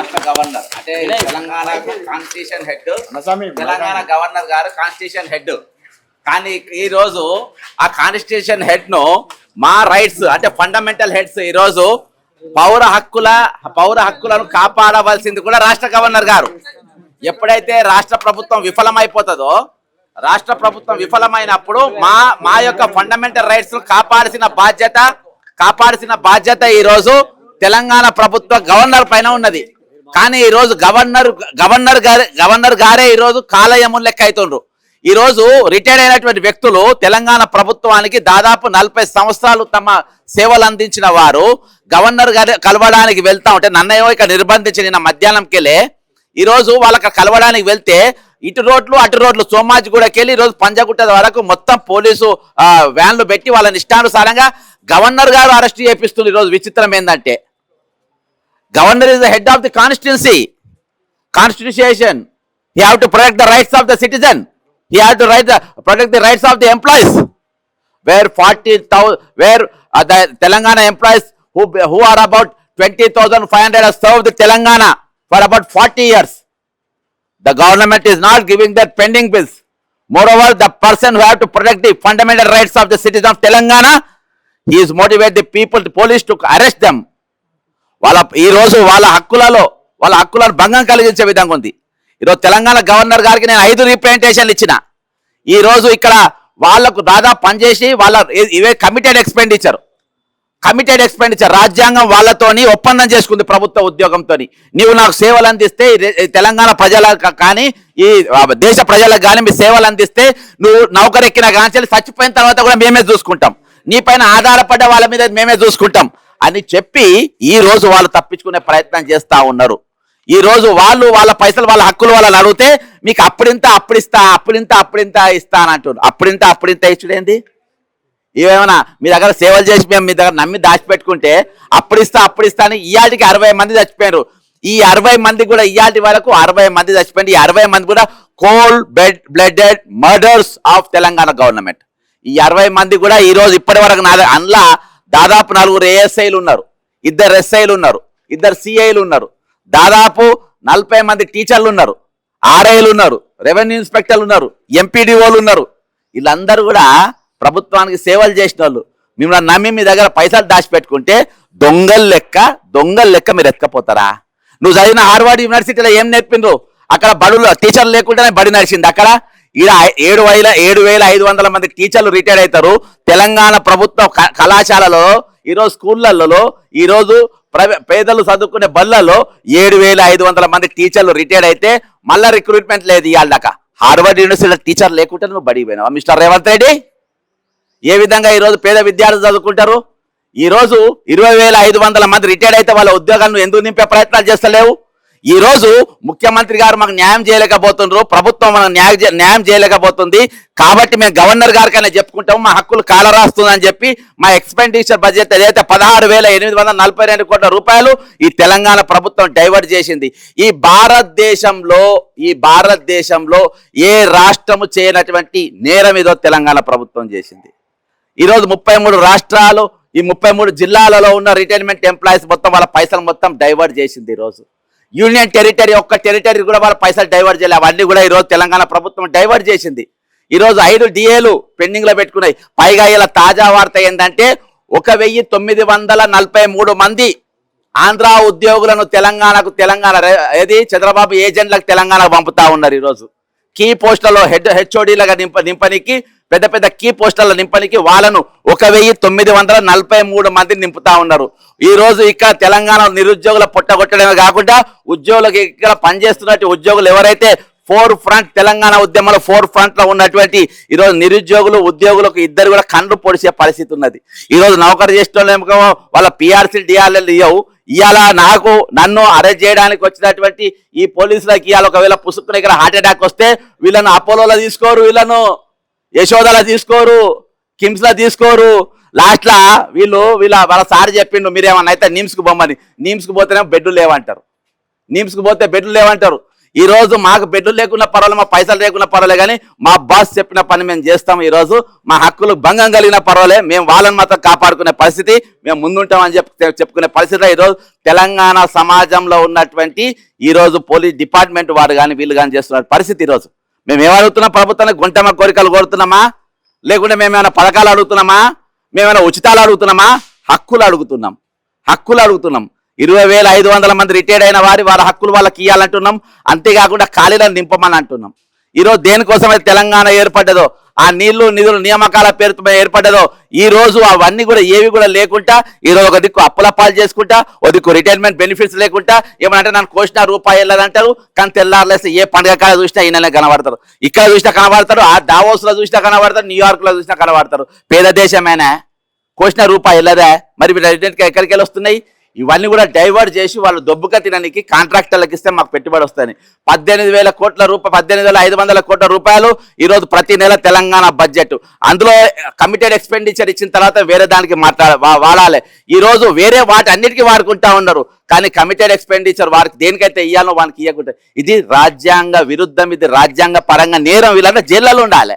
రాష్ట్ర గవర్నర్ అంటే Telangana constitution head Telangana governor గారు కాన్స్టిట్యూషన్ హెడ్. కానీ ఈ రోజు ఆ కాన్స్టిట్యూషన్ హెడ్ ను మా రైట్స్ అంటే ఫండమెంటల్ హెడ్స్ ఈ రోజు పౌర హక్కులను కాపాడవలసింది కూడా రాష్ట్ర గవర్నర్ గారు. ఎప్పుడైతే రాష్ట్ర ప్రభుత్వం విఫలమైపోతుందో రాష్ట్ర ప్రభుత్వం విఫలమైనప్పుడు మా యొక్క ఫండమెంటల్ రైట్స్ కాపాడాల్సిన బాధ్యత ఈ రోజు తెలంగాణ ప్రభుత్వ గవర్నర్ పైన ఉన్నది. కానీ ఈ రోజు గవర్నర్ గారే ఈ రోజు కాలయములు లెక్క అవుతుండ్రు. ఈ రోజు రిటైర్ అయినటువంటి వ్యక్తులు తెలంగాణ ప్రభుత్వానికి దాదాపు 40 సంవత్సరాలు తమ సేవలు అందించిన వారు గవర్నర్ గారి కలవడానికి వెళ్తా ఉంటే నన్నయ్యో ఇక నిర్బంధించి నిన్న మధ్యాహ్నంకెళ్ళే ఈ రోజు వాళ్ళకి కలవడానికి వెళ్తే ఇటు రోడ్లు అటు రోడ్లు సోమాజిగూడకి వెళ్ళి ఈ రోజు పంజగుట్ట వరకు మొత్తం పోలీసు వ్యాన్లు పెట్టి వాళ్ళని ఇష్టానుసారంగా గవర్నర్ గారు అరెస్ట్ చేపిస్తుంది. ఈ రోజు విచిత్రం ఏంటంటే governor is the head of the constitution. He have to protect the rights of the citizen. He had to protect the rights of the employees. Where the Telangana employees who are about 20,500 have served Telangana for about 40 years. The government is not giving their pending bills. Moreover, the person who have to protect the fundamental rights of the citizens of Telangana, he is motivate the people, the police to arrest them. ఈ రోజు వాళ్ళ హక్కులను భంగం కలిగించే విధంగా ఉంది. ఈరోజు Telangana governor గారికి నేను 5 రిప్రజెంటేషన్లు ఇచ్చిన. ఈ రోజు ఇక్కడ వాళ్లకు దాదాపు పనిచేసి ఇవే కమిటెడ్ ఎక్స్పెండిచర్ రాజ్యాంగం వాళ్ళతోని ఒప్పందం చేసుకుంది ప్రభుత్వ ఉద్యోగంతో. నీవు నాకు సేవలు అందిస్తే తెలంగాణ ప్రజలకు కానీ ఈ దేశ ప్రజలకు కానీ మీ సేవలు అందిస్తే నువ్వు నౌకరెక్కిన కానీ చచ్చిపోయిన తర్వాత కూడా మేమే చూసుకుంటాం, నీ పైన ఆధారపడ్డ వాళ్ళ మీద మేమే చూసుకుంటాం అని చెప్పి ఈ రోజు వాళ్ళు తప్పించుకునే ప్రయత్నం చేస్తా ఉన్నారు. ఈ రోజు వాళ్ళ పైసలు వాళ్ళ హక్కులు వాళ్ళని అడిగితే మీకు అప్పుడింత ఇస్తా అని అంటున్నారు. అప్పుడింత ఇచ్చుడేంది? ఇవేమన్నా మీ దగ్గర సేవలు చేసి మేము మీ దగ్గర నమ్మి దాచిపెట్టుకుంటే అప్పుడిస్తా అని ఇయాటికి 60 మంది చచ్చిపోయారు. ఈ 60 మంది కూడా ఇయాటి వరకు 60 మంది చచ్చిపోయింది. ఈ 60 మంది కూడా cold blooded murders of Telangana government. ఈ 60 మంది కూడా ఈ రోజు ఇప్పటి వరకు అందులో దాదాపు 4 ఏఎస్ఐలు ఉన్నారు, 2 ఎస్ఐలు ఉన్నారు, 2 సిఐలు ఉన్నారు, దాదాపు 40 మంది టీచర్లు ఉన్నారు, ఆర్ఐలు ఉన్నారు, రెవెన్యూ ఇన్స్పెక్టర్లు ఉన్నారు, ఎంపీడీఓలు ఉన్నారు. వీళ్ళందరూ కూడా ప్రభుత్వానికి సేవలు చేసిన వాళ్ళు. మిమ్మల్ని నమ్మి మీ దగ్గర పైసలు దాచిపెట్టుకుంటే దొంగలు లెక్క మీరు ఎత్తుకపోతారా? నువ్వు చదివిన హార్వర్డ్ యూనివర్సిటీలో ఏం నేర్పిండ్రు? అక్కడ బడులు టీచర్లు లేకుండానే బడి నడిచింది. అక్కడ 7,500 మంది టీచర్లు రిటైర్ అవుతారు. తెలంగాణ ప్రభుత్వ కళాశాలలో ఈరోజు స్కూళ్ళల్లో ఈరోజు పేదలు చదువుకునే బళ్ళల్లో 7,500 మంది టీచర్లు రిటైర్ అయితే మళ్ళా రిక్రూట్మెంట్ లేదు. ఇవాళ హార్వర్డ్ యూనివర్సిటీలో టీచర్ లేకుంటే నువ్వు బడికి పోయినావా మిస్టర్ రేవంత్ రెడ్డి? ఏ విధంగా ఈరోజు పేద విద్యార్థులు చదువుకుంటారు? ఈరోజు 20,500 మంది రిటైర్ అయితే వాళ్ళ ఉద్యోగాలను ఎందుకు నింపే ప్రయత్నాలు చేస్తలేవు? ఈ రోజు ముఖ్యమంత్రి గారు మాకు న్యాయం చేయలేకపోతున్నారు, ప్రభుత్వం మనకు న్యాయం చేయలేకపోతుంది. కాబట్టి మేము గవర్నర్ గారికైనా చెప్పుకుంటాము మా హక్కులు కాలరాస్తుందని చెప్పి మా ఎక్స్పెండిచర్ బడ్జెట్ ఏదైతే 16,842 కోట్ల రూపాయలు ఈ తెలంగాణ ప్రభుత్వం డైవర్ట్ చేసింది. ఈ భారతదేశంలో ఏ రాష్ట్రము చేయనటువంటి నేరం ఏదో తెలంగాణ ప్రభుత్వం చేసింది. ఈరోజు 33 రాష్ట్రాలు ఈ 33 జిల్లాలలో ఉన్న రిటైర్మెంట్ ఎంప్లాయీస్ మొత్తం వాళ్ళ పైసలు మొత్తం డైవర్ట్ చేసింది. ఈరోజు యూనియన్ టెరిటరీ ఒక్క టెరిటరీ కూడా వాళ్ళ పైసలు డైవర్ట్ చేయలేదు. అవన్నీ కూడా ఈరోజు తెలంగాణ ప్రభుత్వం డైవర్ట్ చేసింది. ఈరోజు 5 డిఏలు పెండింగ్లో పెట్టుకున్నాయి. పైగా ఇలా తాజా వార్త ఏంటంటే 1,943 మంది ఆంధ్ర ఉద్యోగులను తెలంగాణ ఏది చంద్రబాబు ఏజెంట్లకు తెలంగాణకు పంపుతా ఉన్నారు. ఈరోజు కీ పోస్టులలో హెచ్ఓడీలుగా నింపనికి పెద్ద కీ పోస్టుల నింపనికి వాళ్ళను 1,943 మందిని నింపుతా ఉన్నారు. ఈ రోజు ఇక్కడ తెలంగాణ నిరుద్యోగుల పొట్టగొట్టడమే కాకుండా ఉద్యోగులకు ఇక్కడ పనిచేస్తున్నట్టు ఉద్యోగులు ఎవరైతే తెలంగాణ ఉద్యమంలో 4 లో ఉన్నటువంటి ఈరోజు నిరుద్యోగులు ఉద్యోగులకు ఇద్దరు కూడా కండ్లు పొడిచే పరిస్థితి ఉన్నది. ఈరోజు నౌకరు చేసేటోళ్ళేమో వాళ్ళ పిఆర్సీ డిఆర్ఎల్ ఇవ్వవు. ఇవాళ నన్ను అరెస్ట్ చేయడానికి వచ్చినటువంటి ఈ పోలీసులకు ఇవాళ ఒకవేళ పుసుక్కున ఇక్కడ హార్ట్ అటాక్ వస్తే వీళ్ళను అపోలోలో తీసుకోరు, వీళ్ళను యశోదలో తీసుకోరు, కిమ్స్లో తీసుకోరు. లాస్ట్లా వాళ్ళ సార్ చెప్పిండు మీరేమన్నా అయితే నిమ్స్కి పోమని. నిమ్స్కి పోతేనే బెడ్లు లేవంటారు. ఈ రోజు మాకు బెడ్లు లేకున్నా పర్వాలేదు, మా పైసలు లేకున్నా పర్వాలేదు, కానీ మా బాస్ చెప్పిన పని మేము చేస్తాం. ఈ రోజు మా హక్కులు భంగం కలిగిన పర్వాలేదు, మేము వాళ్ళని మాత్రం కాపాడుకునే పరిస్థితి మేము ముందుంటామని చెప్పుకునే పరిస్థితిలో ఈరోజు తెలంగాణ సమాజంలో ఉన్నటువంటి ఈ రోజు పోలీస్ డిపార్ట్మెంట్ వారు కానీ వీళ్ళు కానీ చేస్తున్న పరిస్థితి. ఈరోజు మేము ఏమడుగుతున్నాం? ప్రభుత్వానికి గుంటమ కోరికలు కోరుతున్నామా? లేకుంటే మేమేమైనా పథకాలు అడుగుతున్నామా? మేమైనా ఉచితాలు అడుగుతున్నామా? హక్కులు అడుగుతున్నాం. 20,500 మంది రిటైర్డ్ అయిన వాళ్ళ హక్కులు వాళ్ళకి ఇవ్వాలంటున్నాం. అంతేకాకుండా ఖాళీలను నింపమని అంటున్నాం. ఈరోజు దేనికోసమైతే తెలంగాణ ఏర్పడ్డదో, ఆ నీళ్లు నిధులు నియామకాల పేరుతో ఏర్పడ్డదో, ఈ రోజు అవన్నీ కూడా ఏవి కూడా లేకుండా ఈరోజు ఒక దిక్కు అప్పుల పాలు చేసుకుంటా, ఒక దిక్కు రిటైర్మెంట్ బెనిఫిట్స్ లేకుండా, ఏమంటే నన్ను కోసిన రూపాయి వెళ్ళదంటారు. కానీ తెల్లారులేస్తే ఏ పండుగ కాడ చూసినా ఈయననే కనబడతారు, ఇక్కడ చూసినా కనబడతారు, ఆ డావోస్ లో చూసినా కనబడతారు, న్యూయార్క్ లో చూసినా కనబడతారు. పేద దేశమేనా? కోసిన రూపాయి వెళ్ళదా? మరి రిటైర్మెంట్ ఎక్కడికి వెళ్ళి వస్తున్నాయి? ఇవన్నీ కూడా డైవర్ట్ చేసి వాళ్ళు దొబ్బుక తినడానికి కాంట్రాక్టర్లకు ఇస్తే మాకు పెట్టుబడి వస్తాయి. 18,000 కోట్ల రూపాయలు, 18,500 కోట్ల రూపాయలు ఈరోజు ప్రతి నెల తెలంగాణ బడ్జెట్. అందులో కమిటెడ్ ఎక్స్పెండిచర్ ఇచ్చిన తర్వాత వేరే దానికి వాడాలి. ఈరోజు వేరే వాటి అన్నిటికీ వాడుకుంటా ఉన్నారు, కానీ కమిటెడ్ ఎక్స్పెండిచర్ వారికి దేనికైతే ఇవ్వాలో వానికి ఇవ్వకుంటే ఇది రాజ్యాంగ విరుద్ధం, ఇది రాజ్యాంగ పరంగా నేరం. వీళ్ళంటే జైళ్ళలో ఉండాలి.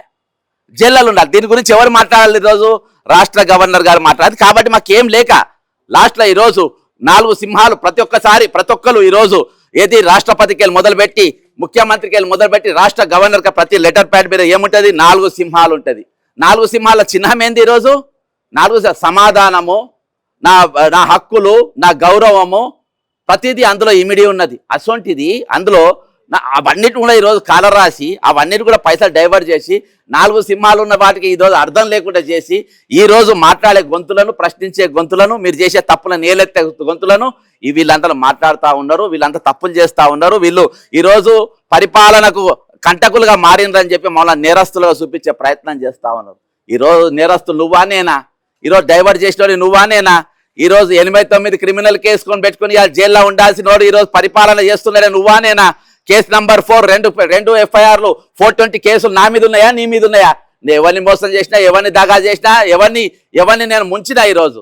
దీని గురించి ఎవరు మాట్లాడాలి? ఈరోజు రాష్ట్ర గవర్నర్ గారు మాట్లాడాలి. కాబట్టి మాకేం లేక లాస్ట్లో ఈరోజు 4 సింహాలు ప్రతి ఒక్కరు ఈరోజు ఏది రాష్ట్రపతికి వెళ్ళి మొదలుపెట్టి, ముఖ్యమంత్రికి వెళ్ళి మొదలుపెట్టి, రాష్ట్ర గవర్నర్కి ప్రతి లెటర్ ప్యాడ్ మీద ఏముంటుంది? 4 సింహాలు ఉంటుంది. 4 సింహాల చిహ్నం ఏంది? ఈరోజు 4 సమాధానము, నా హక్కులు, నా గౌరవము, ప్రతిదీ అందులో ఇమిడి ఉన్నది. అసొంటిది అందులో అవన్నిటి కూడా ఈరోజు కాలర్ రాసి అవన్నిటి కూడా పైసలు డైవర్ట్ చేసి 4 సింహాలు ఉన్న వాటికి ఈరోజు అర్థం లేకుండా చేసి ఈరోజు మాట్లాడే గొంతులను, ప్రశ్నించే గొంతులను, మీరు చేసే తప్పులను ఏలెత్తే గొంతులను వీళ్ళంతా మాట్లాడుతూ ఉన్నారు. వీళ్ళంతా తప్పులు చేస్తూ ఉన్నారు. వీళ్ళు ఈరోజు పరిపాలనకు కంటకులుగా మారిందని చెప్పి మమ్మల్ని నేరస్తులుగా చూపించే ప్రయత్నం చేస్తూ ఉన్నారు. ఈరోజు నేరస్తులు నువ్వా నేనా? ఈరోజు డైవర్ట్ చేసిన నువ్వా నేనా? ఈరోజు 89 క్రిమినల్ కేసుకొని పెట్టుకుని జైల్లో ఉండాల్సిన వాడు ఈరోజు పరిపాలన చేస్తున్నాడే నువ్వా నేనా? కేసు నంబర్ 4 రెండు ఎఫ్ఐఆర్లు 420 కేసులు నా మీద ఉన్నాయా, నీ మీద ఉన్నాయా? నేను ఎవరిని మోసం చేసినా, ఎవరిని దగా చేసినా, ఎవరిని నేను ముంచినా? ఈరోజు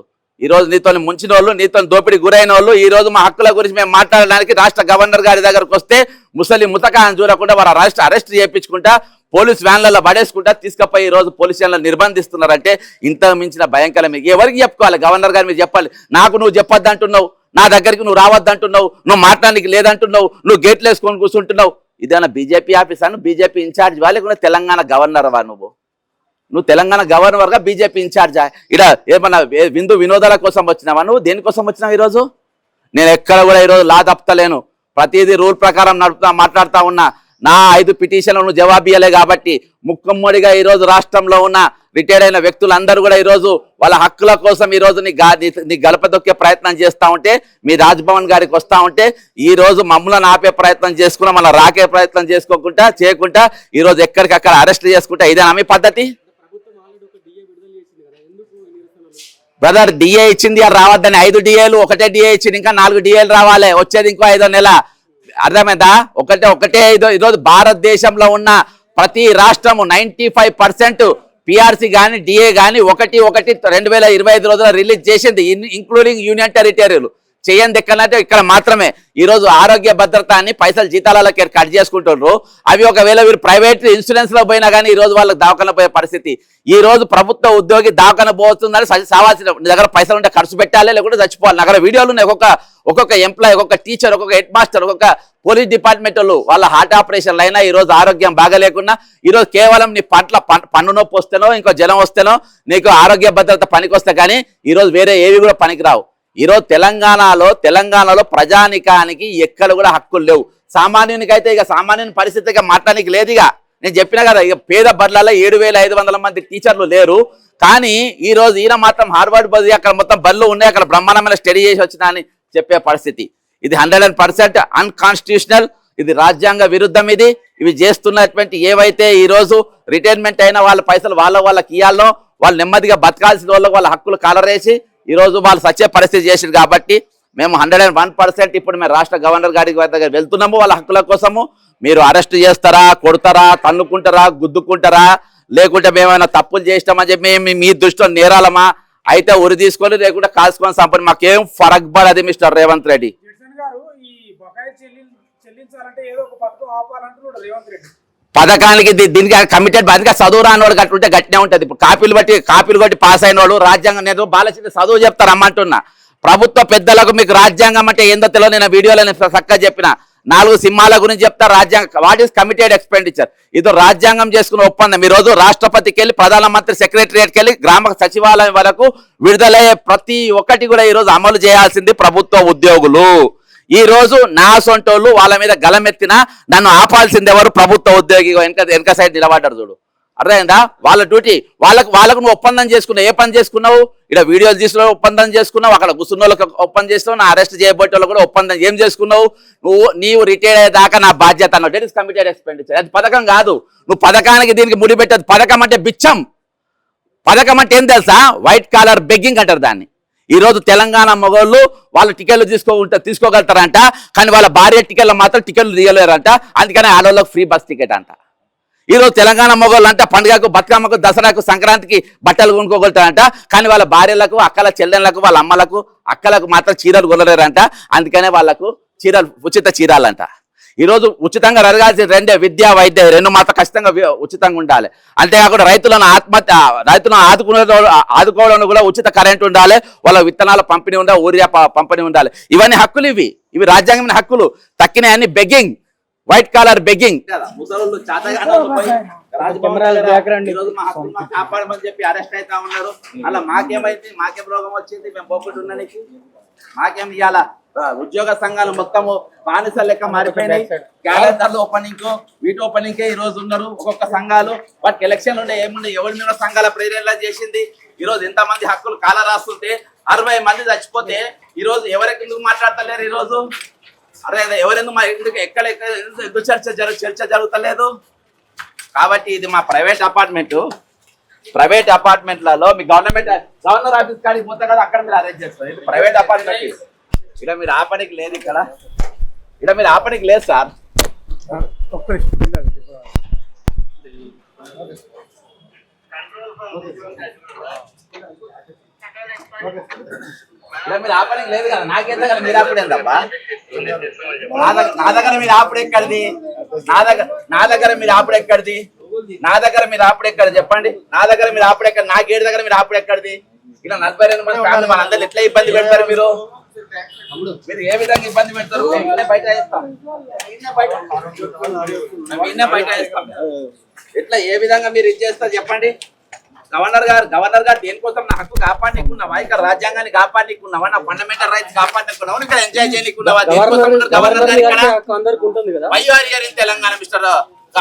నీతో ముంచిన వాళ్ళు, నీతో దోపిడీ గురైన వాళ్ళు ఈరోజు మా హక్కుల గురించి మేము మాట్లాడడానికి రాష్ట్ర గవర్నర్ గారి దగ్గరకు వస్తే ముసలి ముతకాన్ని చూడకుండా వారు అరెస్ట్ చేయించుకుంటా, పోలీస్ వ్యాన్లలో పడేసుకుంటా తీసుకుపోయి ఈరోజు పోలీస్ వ్యాన్లను నిర్బంధిస్తున్నారంటే ఇంత మించిన భయంకరం ఎవరికి చెప్పుకోవాలి? గవర్నర్ గారు మీరు చెప్పాలి. నాకు నువ్వు చెప్పొద్దు అంటున్నావు, నా దగ్గరికి నువ్వు రావద్దంటున్నావు, నువ్వు మాట్లాడడానికి లేదంటున్నావు, నువ్వు గేట్లు వేసుకొని కూర్చుంటున్నావు. ఇదేనా బీజేపీ ఆఫీస్ అను? బీజేపీ ఇన్ఛార్జ్ వాళ్ళకు తెలంగాణ గవర్నర్ వా? నువ్వు తెలంగాణ గవర్నర్గా బీజేపీ ఇన్ఛార్జా? ఇక్కడ ఏమన్నా విందు వినోదాల కోసం వచ్చినావా? నువ్వు దేనికోసం వచ్చినావు? ఈరోజు నేను ఎక్కడ కూడా ఈరోజు లా తప్పలేను, ప్రతిదీ రూల్ ప్రకారం మాట్లాడుతూ ఉన్నా. నా 5 పిటిషన్లను జవాబు ఇవ్వలే కాబట్టి ముక్కమ్మడిగా ఈరోజు రాష్ట్రంలో ఉన్న రిటైర్డ్ అయిన వ్యక్తులందరూ కూడా ఈరోజు వాళ్ళ హక్కుల కోసం ఈరోజు నీ గడప దొక్కే ప్రయత్నం చేస్తూ ఉంటే, మీ రాజ్భవన్ గారికి వస్తూ ఉంటే ఈరోజు మమ్మల్ని ఆపే ప్రయత్నం చేసుకున్నా, మళ్ళీ రాకే ప్రయత్నం చేయకుండా ఈరోజు ఎక్కడికక్కడ అరెస్ట్ చేసుకుంటా. ఇదేనా మీ పద్ధతి? బ్రదర్, డిఏ ఇచ్చింది అది రావద్దని 5 డిఏలు, ఒకటే డిఏ ఇచ్చింది, ఇంకా 4 డిఏలు రావాలి, వచ్చేది ఇంకో 5వ నెల. అర్థమైందా? ఒకటే ఈరోజు భారతదేశంలో ఉన్న ప్రతి రాష్ట్రము 95% పిఆర్సీ కానీ డిఏ కానీ 1/1/2025 రోజున రిలీజ్ చేసింది, ఇంక్లూడింగ్ యూనియన్ టెరిటరీలు. చేయండి ఎక్కడంటే ఇక్కడ మాత్రమే. ఈరోజు ఆరోగ్య భద్రత అని పైసలు జీతాలకి కట్ చేసుకుంటున్నారు. అవి ఒకవేళ వీరు ప్రైవేట్ ఇన్సూరెన్స్ లో పోయినా కానీ ఈరోజు వాళ్ళకి దావకన పోయే పరిస్థితి. ఈ రోజు ప్రభుత్వ ఉద్యోగి దావకన పోతుందని సావాల్సిన దగ్గర పైసలు ఉంటే ఖర్చు పెట్టాలి, లేకుంటే చచ్చిపోవాలి. నగర వీడియోలు ఉన్నాయి. ఒక్కొక్క ఎంప్లాయీ, ఒక్కొక్క టీచర్, ఒక్కొక్క హెడ్ మాస్టర్, ఒక్కొక్క పోలీస్ డిపార్ట్మెంట్ వాళ్ళు వాళ్ళ హార్ట్ ఆపరేషన్లు అయినా ఈరోజు ఆరోగ్యం బాగలేకున్నా ఈరోజు కేవలం నీ పన్ను నొప్పి వస్తేనో ఇంకో జలం వస్తేనో నీకు ఆరోగ్య భద్రత పనికొస్తే కానీ ఈరోజు వేరే ఏవి కూడా పనికిరావు. ఈరోజు తెలంగాణలో ప్రజానికానికి ఎక్కడ కూడా హక్కులు లేవు. సామాన్యునికైతే ఇక సామాన్యుని పరిస్థితిగా మాట్లాడానికి లేదు. ఇక నేను చెప్పినా కదా, ఇక పేద బడులలో 7,500 మంది టీచర్లు లేరు. కానీ ఈ రోజు ఈయన మాత్రం హార్వర్డ్ పోయి అక్కడ మొత్తం బళ్ళు ఉన్నాయి, అక్కడ బ్రహ్మాండమైన స్టడీ చేసి వచ్చినా అని చెప్పే పరిస్థితి. ఇది 100% అన్కాన్స్టిట్యూషనల్, ఇది రాజ్యాంగ విరుద్ధం. ఇవి చేస్తున్నటువంటి ఏవైతే ఈ రోజు రిటైర్మెంట్ అయిన వాళ్ళ పైసలు వాళ్ళకి ఇవ్వాలో, వాళ్ళు నెమ్మదిగా బతకాల్సిన వాళ్ళకి వాళ్ళ హక్కులు కాలరేసి ఈరోజు వాళ్ళు సచ్చే పరిస్థితి చేసారు. కాబట్టి మేము 101% ఇప్పుడు మేము రాష్ట్ర గవర్నర్ గారి దగ్గర వెళ్తున్నాము వాళ్ళ హక్కుల కోసము. మీరు అరెస్ట్ చేస్తారా, కొడతారా, తన్నుకుంటారా, గుద్దుకుంటారా, లేకుంటే మేమైనా తప్పులు చేసినామని చెప్పి మీ దృష్టిలో నేరాలమా అయితే ఉరి తీసుకొని లేకుంటే కాల్చుకొని సంపని మాకేం ఫరక్ పడది మిస్టర్ రేవంత్ రెడ్డి. చెల్లించాలంటే ఏదో ఒక పథకం ఆపాలంటున్నాడు రేవంత్ రెడ్డి. పథకానికి దీనికి కమిటెడ్ అందుకే చదువు రాని వాడు గట్టుంటే గట్టినే ఉంటుంది. ఇప్పుడు కాపీలు కొట్టి పాస్ అయిన వాడు రాజ్యాంగం నేను బాలచంద్ర చదువు చెప్తారు అమ్మంటున్నా. ప్రభుత్వ పెద్దలకు మీకు రాజ్యాంగం అంటే ఏందో తెలియదు. నేను వీడియోలో చక్కగా చెప్పిన 4 సింహాల గురించి చెప్తా. రాజ్యాంగం వాట్ ఈస్ కమిటెడ్ ఎక్స్పెండిచర్, ఇది రాజ్యాంగం చేసుకున్న ఒప్పందం. ఈ రోజు రాష్ట్రపతికి వెళ్ళి ప్రధానమంత్రి సెక్రటరియట్కి వెళ్ళి గ్రామ సచివాలయం వరకు విడుదలయ్యే ప్రతి ఒక్కటి కూడా ఈ రోజు అమలు చేయాల్సింది ప్రభుత్వ ఉద్యోగులు. ఈ రోజు నా సొంటోళ్ళు వాళ్ళ మీద గలమెత్తినా నన్ను ఆపాల్సింది ఎవరు? ప్రభుత్వ ఉద్యోగి వెనక సైడ్ నిలబడ్డారు చూడు, అర్థమైందా? వాళ్ళ డ్యూటీ వాళ్ళకు నువ్వు ఒప్పందం చేసుకున్నావు. ఏ పని చేసుకున్నావు? ఇక్కడ వీడియోలు తీసుకున్న ఒప్పందం చేసుకున్నావు, అక్కడ కూర్చున్న వాళ్ళకి ఒప్పందం చేస్తున్నావు, నా అరెస్ట్ చేయబోయే వాళ్ళు కూడా ఒప్పందం ఏం చేసుకున్నావు? నీవు రిటైర్ అయ్యేదాకా నా బాధ్యత అన్నావు. That is committed expenditure. అది పథకం కాదు. నువ్వు పథకానికి దీనికి ముడిపెట్టదు. పథకం అంటే బిచ్చం. పథకం అంటే ఏం తెలుసా? వైట్ కాలర్ బెగ్గింగ్ అంటారు దాన్ని. ఈ రోజు తెలంగాణ మగవాళ్ళు వాళ్ళ టికెట్లు తీసుకోగలుగుతారంట, కానీ వాళ్ళ భార్య టికెట్లు మాత్రం టికెట్లు తీయలేరంట. అందుకని ఆడవాళ్ళకి ఫ్రీ బస్ టికెట్ అంట. ఈరోజు తెలంగాణ మగవాళ్ళు అంటే పండుగకు, బతుకమ్మకు, దసరాకు, సంక్రాంతికి బట్టలు కొనుక్కోగలుగుతారంట, కానీ వాళ్ళ భార్యలకు, అక్కల చెల్లెళ్ళకు, వాళ్ళ అమ్మలకు, అక్కలకు మాత్రం చీరలు కొనలేరంట. అందుకనే వాళ్ళకు ఉచిత చీరాలంట. ఈరోజు ఉచితంగా జరగాల్సిన 2 విద్య, వైద్య 2 మాత్రం ఖచ్చితంగా ఉచితంగా ఉండాలి. అంతేకాకుండా రైతులను ఆదుకోవడంలో కూడా ఉచిత కరెంట్ ఉండాలి, వాళ్ళ విత్తనాల పంపిణీ ఉండాలి, ఊరియా పంపిణీ ఉండాలి. ఇవన్నీ హక్కులు. ఇవి రాజ్యాంగమైన హక్కులు. తక్కిన అన్ని బెగ్గింగ్, వైట్ కాలర్ బెగ్గింగ్. కాపాడమని చెప్పి అరెస్ట్ అవుతా ఉన్నారు. అలా మాకేమైంది? మాకేం రోగం వచ్చింది? మేము పోకుండా ఉండడానికి మాకేం ఇవాళ ఉద్యోగ సంఘాలు మొత్తము బానిస లెక్క మారిపోయినాయి. క్యాలెండర్లు ఓపెనింగ్, వీటి ఓపెనింగ్ ఈ రోజు ఉన్నారు ఒక్కొక్క సంఘాలు. వాటికి ఎలక్షన్లు ఉండే ఏముండే ఎవరి మీద సంఘాల ప్రేరణ చేసింది. ఈ రోజు ఎంతమంది హక్కులు కాల రాస్తుంటే 60 మంది చచ్చిపోతే ఈ రోజు ఎవరికి ఎందుకు మాట్లాడతలేరు? ఈ రోజు ఎవరెందుకు ఎందుకు చర్చ జరుగుతలేదు? కాబట్టి ఇది మా ప్రైవేట్ అపార్ట్మెంట్లలో మీ గవర్నర్ ఆఫీస్ కాడికి పోతే కదా, అక్కడ మీరు అరేంజ్ చేస్తారు. ఇది ప్రైవేట్ అపార్ట్మెంట్. ఇక్కడ మీరు ఆపడానికి లేదు. ఇక్కడ మీరు ఆపడానికి లేదు సార్. ఇలా మీరు ఆపడానికి లేదు కదా. నాకేంత కదా మీరు ఆపడేందబ్బా? నా దగ్గర మీరు ఆపడెక్కడిది? నా దగ్గర మీరు ఆపడెక్కడిది? చెప్పండి. నా దగ్గర మీరు ఆపడెక్కడ? నా గేట్ దగ్గర మీరు ఆపడెక్కడిది? ఇలా 42 మంది ఫ్యామిలీ మనందరూ ఎట్లా ఇబ్బంది పెడతారు? మీరు ఏ విధంగా ఇబ్బంది పెడతారు? బయట ఎట్లా ఏ విధంగా మీరు ఇది చేస్తారు చెప్పండి. గవర్నర్ గారు దేనికోసం నా హక్కు కాపాడుకున్నావా? ఇక్కడ రాజ్యాంగాన్ని కాపాడుకున్నావా? నా ఫండమెంటల్ రైట్స్ కాపాడుకున్నావా? ఇక్కడ ఎంజాయ్ చేయకున్నావా? గవర్నర్ గారు ఇక్కడ వైఆర్ఆర్ in Telangana, mister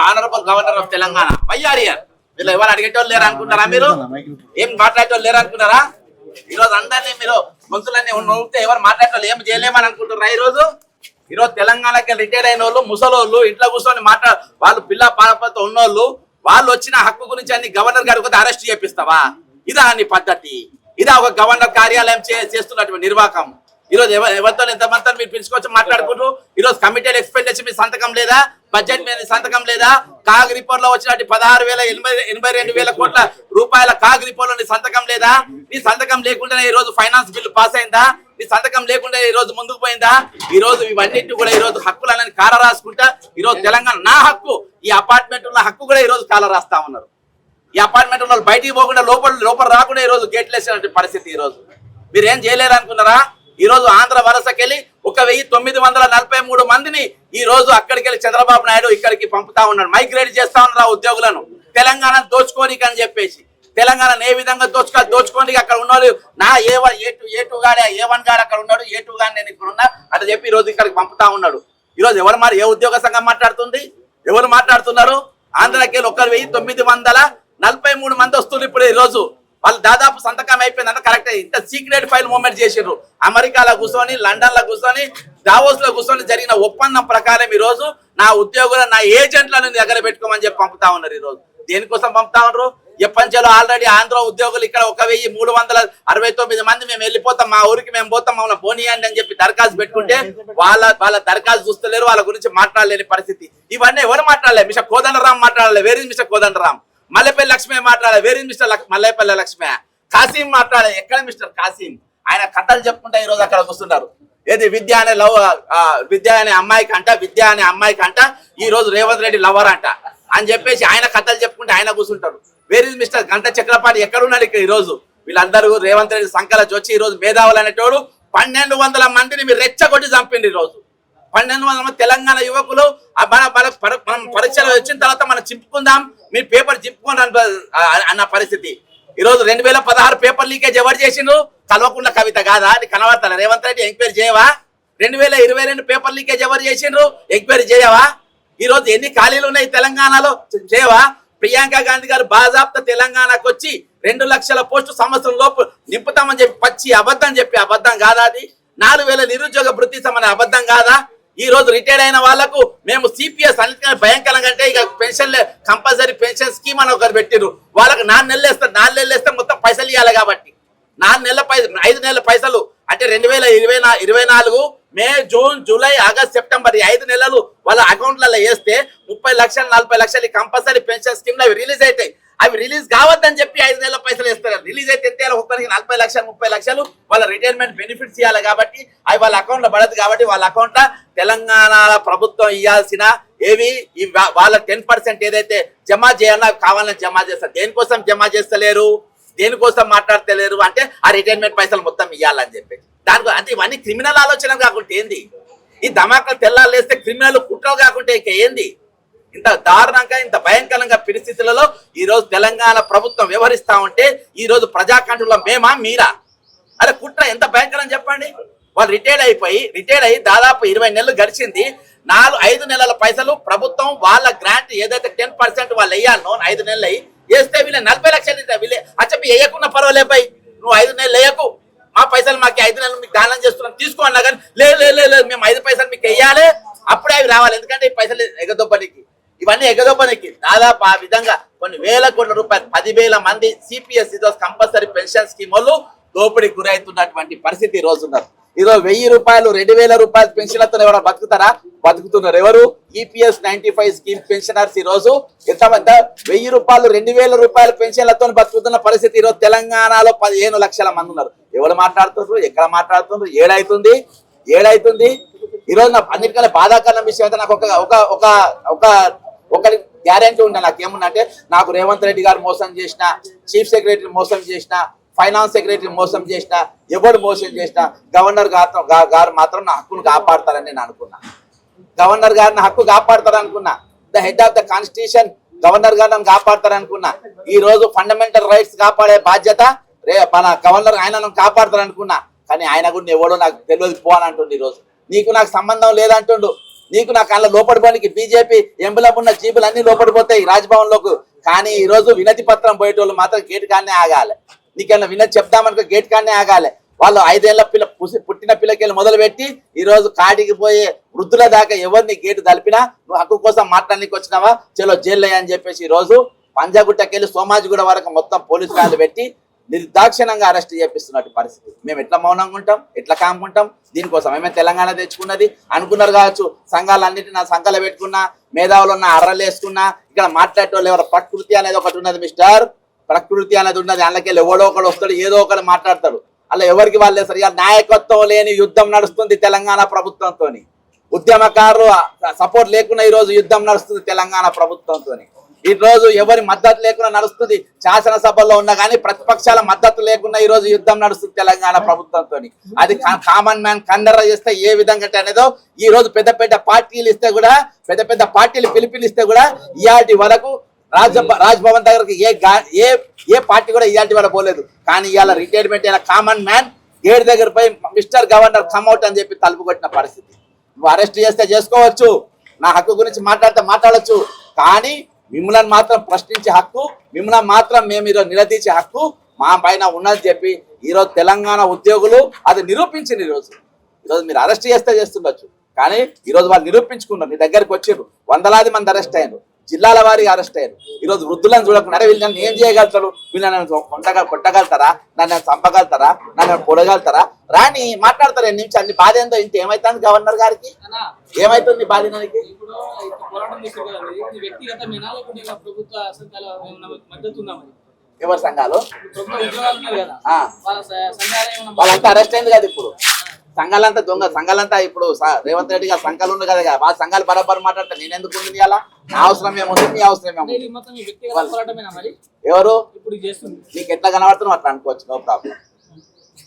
honourable governor of Telangana వైఆర్ఆర్. వీళ్ళు ఎవరు అడిగేటోళ్ళు లేరు అనుకుంటారా? మీరు ఏం మాట్లాడేటోళ్ళు లేరు అనుకున్నారా? ఈ రోజు అందరినీ మీరు గొంతులన్నీ ఉంటే ఎవరు మాట్లాడేటోళ్ళు ఏం చేయలేమని అనుకుంటున్నారా? ఈ రోజు తెలంగాణకి రిటైర్ అయిన వాళ్ళు, ముసలోళ్ళు, ఇంట్లో కూర్చొని వాళ్ళు పిల్ల పాపతో ఉన్నోళ్ళు, వాళ్ళు వచ్చిన హక్కు గురించి అన్ని గవర్నర్ గారికి పోతే అరెస్ట్ చేపిస్తావా? ఇదా నీ పద్ధతి? ఇదా ఒక గవర్నర్ కార్యాలయం చేస్తున్నటువంటి నిర్వాహకం? ఈ రోజు ఎవరితో ఎంతమంది మీరు పిలుచుకొచ్చి మాట్లాడుకుంటూ ఈ రోజు కమిటెడ్ ఎక్స్పెండిచర్ మీ సంతకం లేదా? బడ్జెట్ మీద సంతకం లేదా? కాగ్ రిపోర్ట్ లో వచ్చినట్టు 16,082,000 కోట్ల రూపాయల కాగ్ రిపోర్ట్ లో నీ సంతకం లేదా? నీ సంతకం లేకుండానే ఈ రోజు ఫైనాన్స్ బిల్లు పాస్ అయిందా? నీ సంతకం లేకుండా ఈ రోజు ముందుకు పోయిందా? ఈ రోజు ఇవన్నిటి కూడా ఈ రోజు హక్కులని కాల రాసుకుంటా ఈ రోజు తెలంగాణ నా హక్కు, ఈ అపార్ట్మెంట్ ఉన్న హక్కు కూడా ఈ రోజు కాల రాస్తా ఉన్నారు. ఈ అపార్ట్మెంట్ ఉన్న బయటికి పోకుండా లోపల రాకుండా ఈ రోజు గేట్లు వేసేటువంటి పరిస్థితి. ఈ రోజు మీరు ఏం చేయలేరు అనుకున్నారా? ఈ రోజు ఆంధ్ర వలసకెళ్ళి 1943 మందిని ఈ రోజు అక్కడికి వెళ్ళి చంద్రబాబు నాయుడు ఇక్కడికి పంపుతా ఉన్నాడు. మైగ్రేట్ చేస్తా ఉన్నారు ఆ ఉద్యోగులను. తెలంగాణ దోచుకోనికి అని చెప్పేసి తెలంగాణను ఏ విధంగా దోచుకోనికి అక్కడ ఉన్నాడు. నా ఏ2 గాడే A1 గాడు అక్కడ ఉన్నాడు, A2 గాని నేను ఇక్కడ ఉన్నా అట్లా చెప్పి ఈ రోజు ఇక్కడికి పంపుతా ఉన్నాడు. ఈ రోజు ఏ ఉద్యోగ సంఘం మాట్లాడుతుంది? ఎవరు మాట్లాడుతున్నారు? ఆంధ్రకి 1943 మంది వస్తున్నారు. ఇప్పుడు ఈ రోజు వాళ్ళు దాదాపు సంతకం అయిపోయింది అంటే కరెక్ట్. ఇంత సీక్రెట్ ఫైల్ మూవ్మెంట్ చేసిండ్రు. అమెరికాలో కూర్చొని, లండన్ లో కూర్చొని, దావోస్ లో కూర్చొని జరిగిన ఒప్పందం ప్రకారం ఈ రోజు నా ఉద్యోగులు, నా ఏజెంట్లను దగ్గర పెట్టుకోమని చెప్పి పంపుతా ఉన్నారు. ఈ రోజు దేనికోసం పంపుతా ఉన్నారు? ఎప్పంచలో ఆల్రెడీ ఆంధ్ర ఉద్యోగులు ఇక్కడ 1369 మంది మేము వెళ్ళిపోతాం, మా ఊరికి మేము పోతాం, మమ్మల్ని పోనీయండి అని చెప్పి దరఖాస్తు పెట్టుకుంటే వాళ్ళ దరఖాస్తు చూస్తలేరు, వాళ్ళ గురించి మాట్లాడలేని పరిస్థితి. ఇవన్నీ ఎవరు మాట్లాడలేదు? మిస్టర్ కోదండరామ్ మాట్లాడలేదు. Where is mister Kodandaram? Mallepalli Lakshmi మాట్లాడాలి. Where is mister Mallepalli Lakshmi? Kasim మాట్లాడాలి. ఎక్కడ మిస్టర్ కాసిం? ఆయన కథలు చెప్పుకుంటా ఈ రోజు అక్కడ వస్తున్నారు. ఏది విద్య అనే విద్య అనే అమ్మాయికి అంట ఈ రోజు రేవంత్ రెడ్డి లవర్ అంట అని చెప్పేసి ఆయన కథలు చెప్పుకుంటే ఆయన కూర్చుంటారు. వేర్ ఇస్ మిస్టర్ గంట చక్రపాణి ఎక్కడున్నాడు ఇక్కడ? ఈ రోజు వీళ్ళందరూ రేవంత్ రెడ్డి సంకల వచ్చి ఈ రోజు మేధావులు అనేటోడు 1200 మందిని మీరు రెచ్చగొట్టి చంపింది. ఈ రోజు 1200 మంది తెలంగాణ యువకులు మనం పరీక్షలు వచ్చిన తర్వాత మనం చింపుకుందాం, మీ పేపర్ చింపుకోండి అన్న పరిస్థితి. ఈ రోజు 2016 పేపర్ లీకేజ్ ఎవరు చేసిండ్రు? కల్వకుంట్ల కవిత కాదా? అది కనబడతా రేవంత్ రెడ్డి ఎంక్వైరీ చేయవా? 2022 పేపర్ లీకేజ్ ఎవరు చేసిండ్రు? ఎంక్వైరీ చేయవా? ఈ రోజు ఎన్ని ఖాళీలు ఉన్నాయి తెలంగాణలో? చేయవా? ప్రియాంక గాంధీ గారు బాజాప్తా తెలంగాణకు వచ్చి 2 లక్షల పోస్టు సంవత్సరం లోపు నింపుతామని చెప్పి పచ్చి అబద్ధం చెప్పి అబద్ధం కాదా? అది 4000 నిరుద్యోగ భృతి ఇస్తామని అబద్ధం కాదా? ఈ రోజు రిటైర్డ్ అయిన వాళ్లకు మేము సిపిఎస్ అన్నిటికన్నా భయంకరంగా అంటే ఇక పెన్షన్ కంపల్సరీ పెన్షన్ స్కీమ్ అని ఒకరు పెట్టిరు. వాళ్ళకి 4 నెలలు వేస్తే మొత్తం పైసలు ఇవ్వాలి కాబట్టి 5 నెలల పైసలు అంటే 2024 మే, జూన్, జూలై, ఆగస్ట్, సెప్టెంబర్ 5 నెలలు వాళ్ళ అకౌంట్లలో వేస్తే 30 లక్షలు 40 లక్షలు కంపల్సరీ పెన్షన్ స్కీమ్ లో అవి రిలీజ్ అవుతాయి. అవి రిలీజ్ కావద్దని చెప్పి 5 నెలల పైసలు వేస్తారు. రిలీజ్ అయితే ఒక్కరికి 40 లక్షలు 30 లక్షలు వాళ్ళ రిటైర్మెంట్ బెనిఫిట్స్ ఇవ్వాలి కాబట్టి అవి వాళ్ళ అకౌంట్ లో పడదు కాబట్టి వాళ్ళ అకౌంట్ లో తెలంగాణ ప్రభుత్వం ఇవ్వాల్సిన వాళ్ళ 10% ఏదైతే జమ చేయాలో అవి కావాలని జమ చేస్తారు. దేనికోసం జమ చేస్తలేరు, దేనికోసం మాట్లాడతలేరు అంటే ఆ రిటైర్మెంట్ పైసలు మొత్తం ఇవ్వాలని చెప్పి దానికి అంటే ఇవన్నీ క్రిమినల్ ఆలోచన కాకుంటే ఏంది? ఈ ధమాకా తెల్లాలు వేస్తే క్రిమినల్ కుట్రలు కాకుంటే ఇక ఏంది? ఇంత దారుణంగా ఇంత భయంకరంగా పరిస్థితులలో ఈ రోజు తెలంగాణ ప్రభుత్వం వ్యవహరిస్తా ఉంటే ఈ రోజు ప్రజాకంఠంలో మేమా మీరా? అరే కుట్ర ఎంత భయంకరం చెప్పండి. వాళ్ళు రిటైర్డ్ అయ్యి దాదాపు 20 నెలలు గడిచింది. 5 నెలల పైసలు ప్రభుత్వం వాళ్ళ గ్రాంట్ ఏదైతే 10% వాళ్ళు వేయాలనో 5 నెలలు అయ్యి వేస్తే వీళ్ళ 40 లక్షలు వీళ్ళే చెప్పి వేయకున్నా పర్వాలే పై నువ్వు 5 నెలలు వేయకు, మా పైసలు మాకు 5 నెలలు మీకు దానం చేస్తున్నాం తీసుకో అన్నా కానీ లేదు మేము 5 పైసలు మీకు వేయాలి, అప్పుడే అవి రావాలి. ఎందుకంటే ఈ పైసలు ఇవన్నీ ఎగదొబ్బనికి దాదాపు ఆ విధంగా కొన్ని వేల కోట్ల రూపాయలు 10,000 మంది సిపిఎస్ కంపల్సరీ పెన్షన్ స్కీమ్ వాళ్ళు దోపిడీకి గురవుతున్నటువంటి పరిస్థితి ఈ రోజు ఉన్నారు. ఈరోజు 1000 రూపాయలు 2000 రూపాయల పెన్షన్లతో ఎవరైనా బతుకుతారా? బతుకుతున్నారు. ఎవరు? ఈపీఎస్ 95 స్కీమ్ పెన్షనర్స్ ఈ రోజు ఎంతమంది 1000 రూపాయలు 2000 రూపాయల పెన్షన్లతో బతుకుతున్న పరిస్థితి ఈ రోజు తెలంగాణలో 15 లక్షల మంది ఉన్నారు. ఎవరు మాట్లాడుతున్నారు? ఎక్కడ మాట్లాడుతున్నారు? ఏడైతుంది ఈ రోజు నాకు అన్నిటికన్నా బాధాకరణ విషయం అయితే నాకు ఒక గ్యారెంటీ ఉండే నాకేముందంటే నాకు రేవంత్ రెడ్డి గారు మోసం చేసిన, చీఫ్ సెక్రటరీ మోసం చేసిన, ఫైనాన్స్ సెక్రటరీ మోసం చేసిన, ఎవరు మోసం చేసిన గవర్నర్ గారు మాత్రం నా హక్కును కాపాడతారని నేను అనుకున్నా. గవర్నర్ గారు నా హక్కు కాపాడతారనుకున్నా. The head of the constitution governor గారు నన్ను కాపాడతారనుకున్నా. ఈ రోజు ఫండమెంటల్ రైట్స్ కాపాడే బాధ్యత మన గవర్నర్ ఆయన కాపాడతారనుకున్నా. కానీ ఆయన కూడా ఎవడో నాకు తెలియదు పో అని అంటుండు. ఈ రోజు నీకు నాకు సంబంధం లేదంటుండు. నీకు నాకు అలా లోపడిపోనికి బీజేపీ ఎంబులం ఉన్న జీబులు అన్ని లోపడిపోతాయి రాజ్భవన్ లోకి. కానీ ఈ రోజు వినతి పత్రం పోయేటోళ్ళు మాత్రం గేట్ కాడనే ఆగాలి. నీకన్నా వినతి చెప్దామనుకో గేట్ కాడనే ఆగాలి. వాళ్ళు 5 ఏళ్ల పుట్టిన పిల్లకెళ్ళి మొదలు పెట్టి ఈ రోజు కాడికి పోయే వృద్ధుల దాకా ఎవరిని గేటు తలిపినా నువ్వు హక్కు కోసం మాట్లాడడానికి వచ్చినావా చలో జైల్లో అని చెప్పేసి ఈ రోజు పంజాగుట్టకెళ్ళి సోమాజిగూడ వరకు మొత్తం పోలీసు వాళ్ళు పెట్టి నిర్దాక్షిణంగా అరెస్ట్ చేపిస్తున్నట్టు పరిస్థితి. మేము ఎట్లా మౌనంగా ఉంటాం? ఎట్లా కాముకుంటాం? దీనికోసం ఏమైనా తెలంగాణ తెచ్చుకున్నది అనుకున్నారు కావచ్చు. సంఘాలన్నిటి నా సంఘాలు పెట్టుకున్నా, మేధావులు ఉన్న అర్రలు వేసుకున్నా, ఇక్కడ మాట్లాడేటోళ్ళు ఎవరు ప్రకృతి అనేది ఒకటి ఉన్నది మిస్టర్. ప్రకృతి అనేది ఉన్నది. అందులోకెళ్ళి ఎవడో ఒకడు వస్తాడు, ఏదో ఒకడు మాట్లాడతాడు. అలా ఎవరికి వాళ్ళే సరిగా నాయకత్వం లేని యుద్ధం నడుస్తుంది తెలంగాణ ప్రభుత్వంతో. ఉద్యమకారులు సపోర్ట్ లేకుండా ఈ రోజు యుద్ధం నడుస్తుంది తెలంగాణ ప్రభుత్వంతో. ఈ రోజు ఎవరి మద్దతు లేకుండా నడుస్తుంది. శాసనసభలో ఉన్నా కానీ ప్రతిపక్షాల మద్దతు లేకుండా ఈ రోజు యుద్ధం నడుస్తుంది తెలంగాణ ప్రభుత్వంతో. అది కామన్ మ్యాన్ కండర చేస్తే ఏ విధంగా అనేదో ఈ రోజు పెద్ద పార్టీలు ఇస్తే కూడా పెద్ద పార్టీలు పిలిపిలిస్తే కూడా ఇయాటి వరకు రాజ్భవన్ దగ్గరకు ఏ పార్టీ కూడా ఇయాటి వరకు పోలేదు. కానీ ఇవాళ రిటైర్మెంట్ అయిన కామన్ మ్యాన్ గేట్ దగ్గర పోయి మిస్టర్ గవర్నర్ కమ్అట్ అని చెప్పి తలుపు కొట్టిన పరిస్థితి. నువ్వు అరెస్ట్ చేస్తే చేసుకోవచ్చు, నా హక్కు గురించి మాట్లాడితే మాట్లాడచ్చు, కానీ మిమ్మల్ని మాత్రం ప్రశ్నించే హక్కు, మిమ్మల్ని మాత్రం మేము ఈరోజు నిలదీసే హక్కు మా పైన ఉన్నది చెప్పి ఈరోజు తెలంగాణ ఉద్యోగులు అది నిరూపించింది. ఈరోజు మీరు అరెస్ట్ చేస్తే చేస్తుండొచ్చు, కానీ ఈరోజు వాళ్ళు నిరూపించుకున్నారు. మీ దగ్గరికి వచ్చారు, 100,000 మంది అరెస్ట్ అయ్యారు, జిల్లాల వారికి అరెస్ట్ అయ్యారు. ఈరోజు వృద్ధులను చూడకుండా వీళ్ళు నన్ను ఏం చేయగలుగుతారు? వీళ్ళు నన్ను కొట్టగలుగుతారా? నన్ను చంపగలుగుతారా? నన్ను పొడగలుగుతారా? రాని మాట్లాడతారు 2 నిమిషాలు. నీ బాధ ఏందో ఇంత ఏమైతుంది గవర్నర్ గారికి? ఏమైతుంది బాధ? ఎవరి సంఘాలు? వాళ్ళంతా అరెస్ట్ అయింది కదా ఇప్పుడు. సంఘాలంతా దొంగ సంఘాలంతా ఇప్పుడు రేవంత్ రెడ్డి గారు సంఘాలు ఉన్నాయి కదా ఆ సంఘాలు బరాబర్ మాట్లాడతా నేను ఎందుకు ఉంది అలా నా అవసరం ఏముంది మీ అవసరం ఏముంది ఇది మొత్తం మీ వ్యక్తిగత పోరాటమేనా మరి ఎవరు ఇప్పుడు చేస్తుంది? మీకు ఎట్లా కనబడుతున్నావు అట్లా అనుకోవచ్చు నో ప్రాబ్లం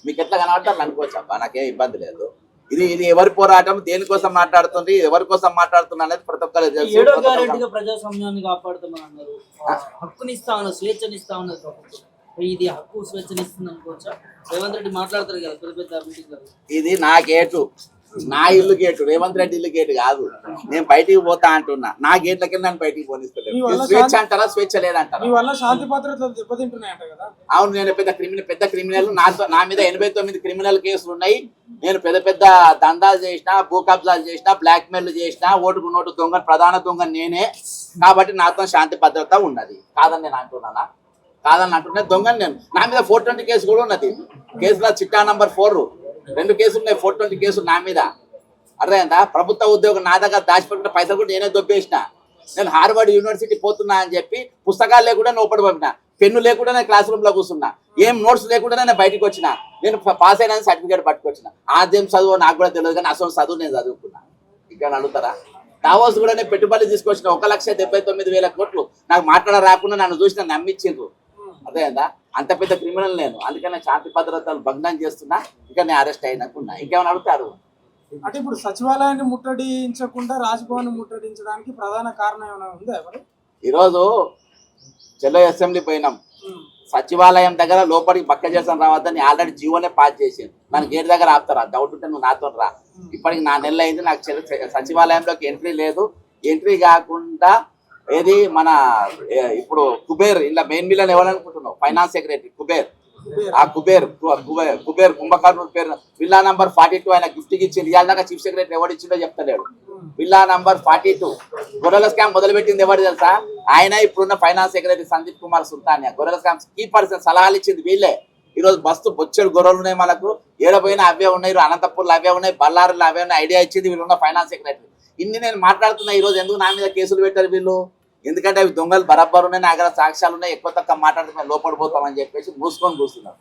మీకు ఎట్లా కనబడితే అట్లా అనుకోవచ్చు అబ్బా నాకేం ఇబ్బంది లేదు ఇది ఎవరి పోరాటం దేనికోసం మాట్లాడుతుంది ఎవరి కోసం మాట్లాడుతున్నా అనేది ప్రతి ఒక్కరు తెలుసు. ఏడో గ్యారెంటీగా ప్రజాస్వామ్యాన్ని కాపాడుతామని అన్నారు. హక్కునిస్తా ఉన్నారు, స్వేచ్ఛనిస్తా ఉన్నారు ప్రభుత్వం. ఇది హక్కు స్వేచ్ఛనిస్తుంది అనుకోవచ్చా? రేవంత్ రెడ్డి మాట్లాడతారు కదా పెద్ద పెద్ద మీటింగ్. ఇది నా గేటు నా ఇల్లు గేటు రేవంత్ రెడ్డి ఇల్లు గేటు కాదు. నేను బయటికి పోతా అంటున్నా నా గేట్లకి నన్ను బయటికి పోనిస్తలేదు. స్వేచ్ఛ అంటారా స్వేచ్ఛ లేదంటారా? మీ వల్ల శాంతి భద్రతలు దెబ్బతింటున్నాయంట కదా. అవును నేను పెద్ద క్రిమినల్ నా మీద 89 క్రిమినల్ కేసులు ఉన్నాయి. నేను పెద్ద దందాలు చేసిన భూ కబ్జాలు చేసిన బ్లాక్ మెయిల్ చేసిన ఓటుకు నోటు దొంగ ప్రధాన దొంగ నేనే. కాబట్టి నాతో శాంతి భద్రత ఉన్నది కాదని నేను అంటున్నానా? కాదని అంటున్నా దొంగని నేను. నా మీద 420 కేసు కూడా ఉన్నది. కేసులో చిట్టా నంబర్ 4 2 కేసులు ఉన్నాయి. 420 కేసులు నా మీద. అర్థమైందా? ప్రభుత్వ ఉద్యోగం నా దగ్గర దాచిపెట్టిన పైసలు కూడా నేనే దొబ్బేసిన. నేను హార్వర్డ్ యూనివర్సిటీ పోతున్నా అని చెప్పి పుస్తకాలు లేకుండా లోపల పంపిన, పెన్ను లేకుండా నేను క్లాస్ రూమ్ లో కూర్చున్నా, ఏం నోట్స్ లేకుండా నేను బయటకు వచ్చిన. నేను పాస్ అయినా సర్టిఫికేట్ పట్టుకొచ్చిన. ఆద్యం చదువు నాకు కూడా తెలియదు కానీ అసలు చదువు నేను చదువుకున్నా. ఇక్కడ అడుగుతారా? దావోస్ కూడా నేను పెట్టుబడులు తీసుకొచ్చిన 1,79,000 కోట్లు. నాకు మాట్లాడ రాకుండా నన్ను చూసి నన్ను నమ్మించిండ్రు. అదేందా? అంత పెద్ద క్రిమినల్ నేను. అందుకని శాంతి భద్రతలు భగ్నం చేస్తున్నా. ఇక నేను అరెస్ట్ అయినాకున్నా. ఇంకేమైనా అడుగుతారు? అంటే ఇప్పుడు సచివాలయాన్ని ముట్టడించకుండా రాజ్భవన్ ముట్టడించడానికి ప్రధాన కారణం ఏమైనా ఉందా మరి? ఈరోజు చెల్లో అసెంబ్లీ పోయినాం. సచివాలయం దగ్గర లోపలికి బక్క చేసాను రావద్దని ఆల్రెడీ జీవోనే పాస్ చేసాను. నన్ను గేట్ దగ్గర ఆపుతారా? డౌట్ ఉంటే నువ్వు నాతో రా. ఇప్పటికి 4 నెలలు అయింది. నాకు సచివాలయంలోకి ఎంట్రీ లేదు. ఎంట్రీ కాకుండా ఏది మన ఇప్పుడు కుబేర్ ఇలా మెయిన్ మిల్లని ఎవరనుకుంటున్నావు? Finance secretary Kuber. ఆ కుబేర్ కుంభకర్ణుడి పేరు విల్లా నంబర్ 42 ఆయన గిఫ్ట్ ఇచ్చింది. ఇవాళ దాకా చీఫ్ సెక్రటరీ ఎవరు ఇచ్చిండో చెప్తలేడు. విల్లా నంబర్ 42 గొర్రెల స్కామ్ మొదలుపెట్టింది ఎవరు తెలుసా? ఆయన ఇప్పుడున్న ఫైనాన్స్ సెక్రటరీ సందీప్ కుమార్ సుల్తానియా. గొర్రెల స్కామ్ కీ పర్సన్ సలహాలు ఇచ్చింది వీళ్ళే. ఈరోజు బస్తు బొచ్చెడు గొర్రెలు ఉన్నాయి మనకు. ఏడపోయినా అవే ఉన్నాయి. అనంతపూర్లో అవే ఉన్నాయి. బళ్ళారులో అవే ఉన్నాయి. ఐడియా ఇచ్చింది వీళ్ళున్న ఫైనాన్స్ సెక్రటరీ. ఇన్ని నేను మాట్లాడుతున్నా. ఈరోజు ఎందుకు నా మీద కేసులు పెట్టారు వీళ్ళు? ఎందుకంటే అవి దొంగలు బరాబర్ ఉన్నాయి. నా దగ్గర సాక్ష్యాలు ఉన్నాయి. ఎక్కువ తక్కువ మాట్లాడితే మేము లోపడిపోతామని చెప్పేసి మూసుకొని కూర్చున్నారు.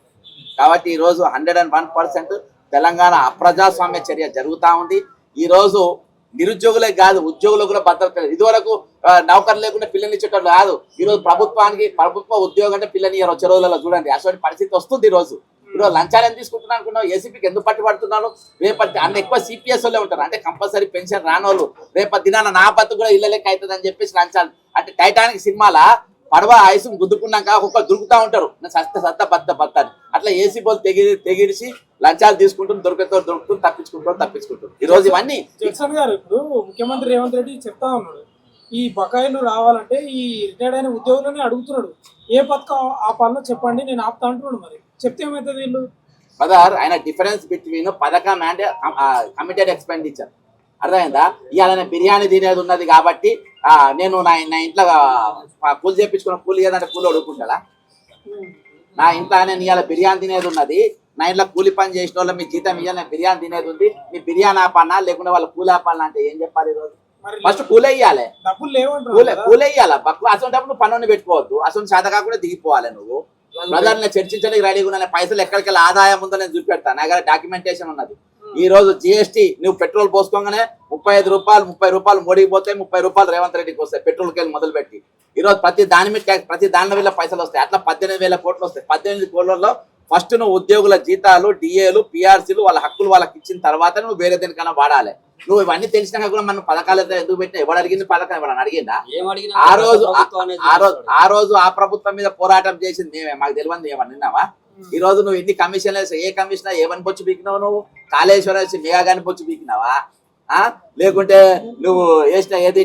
కాబట్టి ఈరోజు 101% తెలంగాణ అప్రజాస్వామ్య చర్య జరుగుతూ ఉంది. ఈరోజు నిరుద్యోగులే కాదు ఉద్యోగులకు కూడా భద్రత లేదు. ఇదివరకు నౌకరు లేకుండా పిల్లల్ని ఇచ్చేటోళ్ళు కాదు. ఈరోజు ప్రభుత్వ ఉద్యోగం అంటే పిల్లని వచ్చే రోజులలో చూడండి అటువంటి పరిస్థితి వస్తుంది. ఈరోజు లంచాలు ఎంత తీసుకుంటున్నా అనుకున్నావు? ఏసీపీకి ఎందుకు పట్టుబడుతున్నారు? రేపటి అన్న ఎక్కువ సిపిఎస్ వాళ్ళే ఉంటారు. అంటే కంపల్సరీ పెన్షన్ రానోళ్ళు రేపటి దినాన నా బతుకు కూడా ఇళ్ళ లెక్క అవుతుంది అని చెప్పేసి లంచాలు. అంటే టైటానిక్ సినిమాల పడవ ఐసు గుద్దుకున్నాక ఒక్కొక్కరు దొరుకుతూ ఉంటారు. సత్త బత్త అని అట్లా ఏసీ బోల్ తెగిడిసి లంచాలు తీసుకుంటూ దొరుకుతూ తప్పించుకుంటారు. ఈ రోజు ఇవన్నీ జగన్ గారు ఇప్పుడు ముఖ్యమంత్రి రేవంత్ రెడ్డి చెప్తా ఉన్నాడు. ఈ బకాయిలు రావాలంటే ఈ రిటైర్డ్ అయిన ఉద్యోగులని అడుగుతున్నాడు. ఏ పథకం ఆపాలో చెప్పండి నేను ఆపుతా అంటున్నాడు. మరి చెప్తే ఏమవుతుంది వీళ్ళు? బ్రదర్ ఆయన డిఫరెన్స్ బిట్వీన్ పథకం అండ్ కమిటెడ్ ఎక్స్పెండిచర్ అర్థమైందా? ఇవాళ బిర్యానీ తినేది ఉన్నది కాబట్టి నేను నా ఇంట్లో కూలి చేయించుకున్న కూలి ఏదంటే కూలి అడుగుకుంటాడా? నా ఇంట్లో నేను ఇవాళ బిర్యానీ తినేది ఉన్నది. నా ఇంట్లో కూలి పని చేసిన వాళ్ళు మీ జీతం ఇవ్వాలి. నేను బిర్యానీ తినేది ఉంది. మీ బిర్యానీ ఆపాలన్నా లేకుండా వాళ్ళ కూలి ఆపాలన్నా అంటే ఏం చెప్పాలి? ఈరోజు ఫస్ట్ కూలి వేయాలి. డబ్బులు లేవంటారు. కూలి వేయాలి. అసలు పనుని పెట్టుకోవద్దు. అసలు చేత కాకుండా దిగిపోవాలి. నువ్వు బ్రదర్ నేను చర్చించడానికి రెడీగా ఉన్నా. పైసలు ఎక్కడికి ఆదాయం ఉందో నేను చూపెడతాను. నా దగ్గర డాక్యుమెంటేషన్ ఉన్నది. ఈ రోజు జిఎస్టీ నువ్వు పెట్రోల్ పోసుకోగానే 35 రూపాయలు 30 రూపాయలు మోడీకి పోతాయి. 30 రూపాయలు రేవంత్ రెడ్డికి వస్తాయి. పెట్రోల్కి వెళ్ళి మొదలుపెట్టి ఈరోజు ప్రతి దాని మీద ట్యాక్స్, ప్రతి దానిలో వీళ్ళ పైసలు వస్తాయి. అట్లా 18,000 కోట్లు వస్తాయి. 18 కోట్లలో ఫస్ట్ నువ్వు ఉద్యోగుల జీతాలు, డిఏలు, పిఆర్సీలు వాళ్ళ హక్కులు వాళ్ళకి ఇచ్చిన తర్వాత నువ్వు వేరే దేనికన్నా వాడాలి. నువ్వు ఇవన్నీ తెలిసినాక కూడా మనం పథకాలు ఎందుకు పెట్టినా? ఎవరు అడిగింది పథకం? ఎవరైనా అడిగిందా? ఆ రోజు ఆ ప్రభుత్వం మీద పోరాటం చేసింది మేమే. మాకు తెలియదు ఏమన్నా నిన్నావా? ఈ రోజు నువ్వు ఎన్ని కమిషన్లు వేసి ఏ కమిషనర్ ఏమని బొచ్చు పీకినావు? నువ్వు కాళేశ్వరం వేసి మేఘాగాని బొచ్చు పీకినావా? లేకుంటే నువ్వు వేసిన ఏది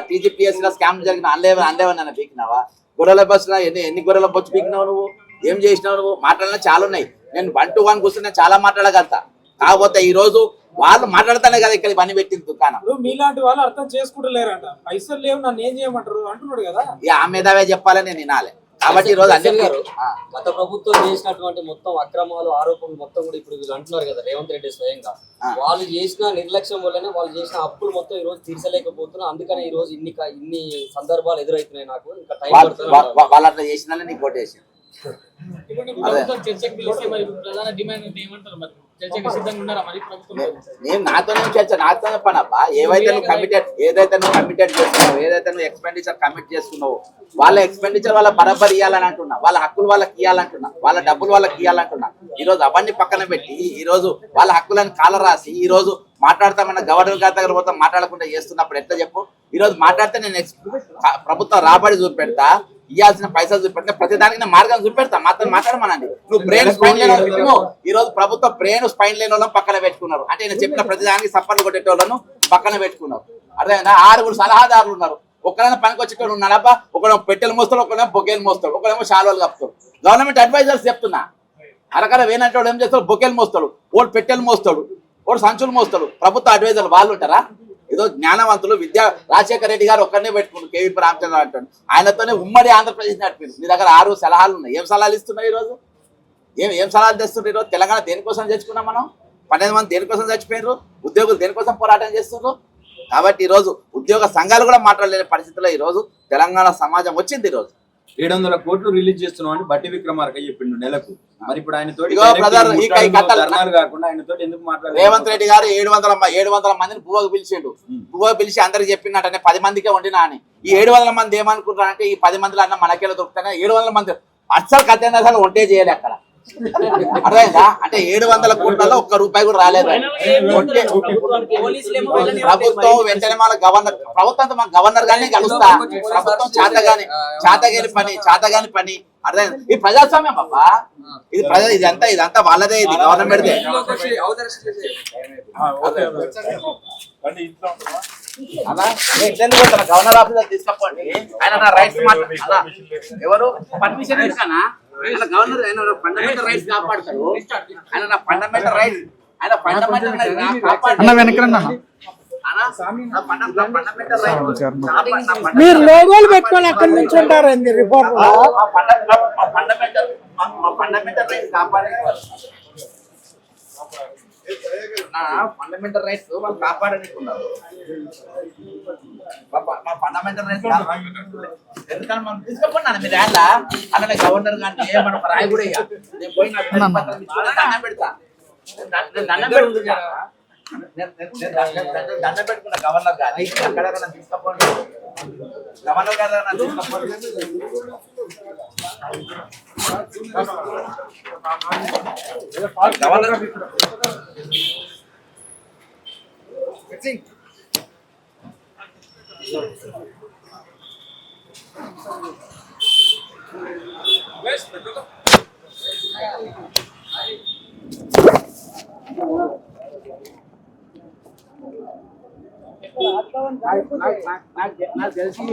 టీజీపీఎస్ లో స్కామ్ జరిగిన అందేవన్నా పీకినావా? గొర్రెల బస్సులో ఎన్ని గొర్రెల బొచ్చు పీకినావు? నువ్వు ఏం చేసినావు? నువ్వు మాట్లాడినా చాలా ఉన్నాయి. నేను 1 to 1 కూర్చున్నా చాలా మాట్లాడగలుగుతా. కాకపోతే ఈ రోజు వాళ్ళు మాట్లాడతానే కదా ఇక్కడ పని పెట్టింది దుకాణం. మీలాంటి వాళ్ళు అర్థం చేసుకుంటలేరంట. పైసలు లేవు నన్ను ఏం చేయమంటారు అంటున్నాడు కదా. ఆ మీదవే చెప్పాలని నేను వినాలి. కాబట్టి ఈ రోజు గత ప్రభుత్వం చేసినటువంటి మొత్తం అక్రమాలు ఆరోపణలు మొత్తం కూడా ఇప్పుడు వీళ్ళు అంటున్నారు కదా రేవంత్ రెడ్డి స్వయంగా వాళ్ళు చేసిన నిర్లక్ష్యం వల్లనే వాళ్ళు చేసిన అప్పులు మొత్తం ఈ రోజు తీర్చలేకపోతున్నా. అందుకనే ఈ రోజు ఇన్ని సందర్భాలు ఎదురవుతున్నాయి. నాకు ఇంకా టైం పడుతుంది. వాళ్ళు అట్లా చేసిన నీకు కొట్టేసి చర్చకు పిలిస్తే మరి ప్రధాన డిమాండ్ ఏమంటారు మరి? చర్చకు సిద్ధంగా ఉన్నారా మరి ప్రభుత్వం? నేను నాతోనే నాతోనే పని అబ్బా. ఏదైతే నువ్వు కమిటెడ్ చేస్తున్నావు, ఏదైతే నువ్వు ఎక్స్పెండిచర్ కమిట్ చేసుకున్నావు, వాళ్ళ ఎక్స్పెండిచర్ వాళ్ళ బరాబర్ ఇవ్వాలని అంటున్నా, వాళ్ళ హక్కులు వాళ్ళకి ఇవ్వాలంటున్నా, వాళ్ళ డబ్బులు వాళ్ళకి ఇవ్వాలంటున్నా. ఈ రోజు అవన్నీ పక్కన పెట్టి ఈ రోజు వాళ్ళ హక్కులను కాల రాసి ఈ రోజు మాట్లాడతామన్న గవర్నర్ గారి దగ్గర పోతాం మాట్లాడకుండా చేస్తున్నప్పుడు ఎట్లా చెప్పు? ఈ రోజు మాట్లాడితే నేను ప్రభుత్వం రాబడి చూపెడతా, ఇవ్వాల్సిన పైసలు చూపెడితే ప్రతి దానికి నేను మార్గం చూపెడతా. మాత్రం మాట్లాడమనండి. నువ్వు బ్రెయిన్ స్పైన్ లేని ఈ రోజు ప్రభుత్వం బ్రెయిన్ స్పైన్ లేని వాళ్ళని పక్కన పెట్టుకున్నారు. అంటే నేను చెప్పిన ప్రతి దానికి సప్పర్లు కొట్టేటోళ్ళను పక్కన పెట్టుకున్నారు. అర్థమైందా? 6 సలహాదారులు ఉన్నారు. ఒకరైనా పనికి వచ్చేటోళ్ళు ఉన్నాడబ్బా. ఒకడేమో పెట్టెలు మోస్తాడు, ఒకడేమో బొకేలు మోస్తాడు, ఒకడేమో శాలువలు కప్పుతాడు. గవర్నమెంట్ అడ్వైజర్స్ చెప్తున్నా, అరకర వేనంటే ఏం చేస్తాడు? బొకేలు మోస్తాడు, ఓడు పెట్టెలు మోస్తాడు, ఓడు సంచులు మోస్తాడు. ప్రభుత్వ అడ్వైజర్లు వాళ్ళు ఉంటారా? ఏదో జ్ఞానవంతులు రాజశేఖర రెడ్డి గారు ఒక్కరినే పెట్టుకున్నారు. కేవీపీ రామచంద్ర అంటాడు. ఆయనతోనే ఉమ్మడి ఆంధ్రప్రదేశ్ నడిపింది. మీ దగ్గర 6 సలహాలు ఉన్నాయి. ఏం సలహాలు ఇస్తున్నాయి ఈరోజు? ఏం సలహాలు తెస్తున్నారు ఈరోజు? తెలంగాణ దేనికోసం తెచ్చుకున్నాం మనం? 12 మంది దేనికోసం చచ్చిపోయినారు? ఉద్యోగులు దేనికోసం పోరాటం చేస్తున్నారు? కాబట్టి ఈరోజు ఉద్యోగ సంఘాలు కూడా మాట్లాడలేని పరిస్థితిలో ఈరోజు తెలంగాణ సమాజం వచ్చింది. ఈరోజు 700 కోట్లు రిలీజ్ చేస్తున్నాం అని బట్టి విక్రమార్క చెప్పిండు నెలకు. మరి ఇప్పుడు ఆయన తోటి కాకుండా ఆయన తోటి ఎందుకు మాట్లాడారు? రేవంత్ రెడ్డి గారు 700 మందిని పువ్వుకు పిలిచిండు. పువ్వుకు పిలిచి అందరికి చెప్పినట్టే 10 మందికే వండినా అని. ఈ 700 మంది ఏమనుకుంటారంటే ఈ 10 మందిలో అన్న మనకేలా దొరుకుతాయి. 700 మంది అస్సలు కథ వంటే చేయాలి అక్కడ. అర్థమైందా? అంటే 700 కోట్లలో ₹1 కూడా రాలేదు. ప్రభుత్వం వెంటనే మన ప్రభుత్వంతో మన గవర్నర్ గానే కలుస్తా. ప్రభుత్వం చాతగాని పని అర్థమైంది. ఇది ప్రజాస్వామ్యం అబ్బా. ఇది ఇదంతా వాళ్ళదే. ఇది గవర్నమెంట్ గవర్నర్ ఆఫీసర్ తీసుకపోండి. ఆయన నా రైట్స్ ఎవరు పర్మిషన్ ఎందుకన్నా? గవర్నర్ ఆయన ఫండమెంటల్ రైట్స్ కాపాడతారు. ఆయన నా ఫండమెంటల్ రైట్స్ మీరు లోగోలు పెట్టుకొని అక్కడి నుంచి ఉంటారండి రిపోర్ట్ ఫండమెంటల్ రైట్స్ వాళ్ళు కాపాడనికున్నారు. మా ఫండమెంటల్ రైట్స్ ఎందుకంటే మనం తీసుకుపోయినా మీరు ఎలా అలానే గవర్నర్ గారిని మనం రాయి కూడా నేను పోయి దండం పెడతా. దండం పెడుతున్నా దండం పెట్టుకున్నా గవర్నర్ గారు అక్కడ తీసుకపోండి. గవర్నర్ గారు తీసుకపోండి. నాకు తెలిసి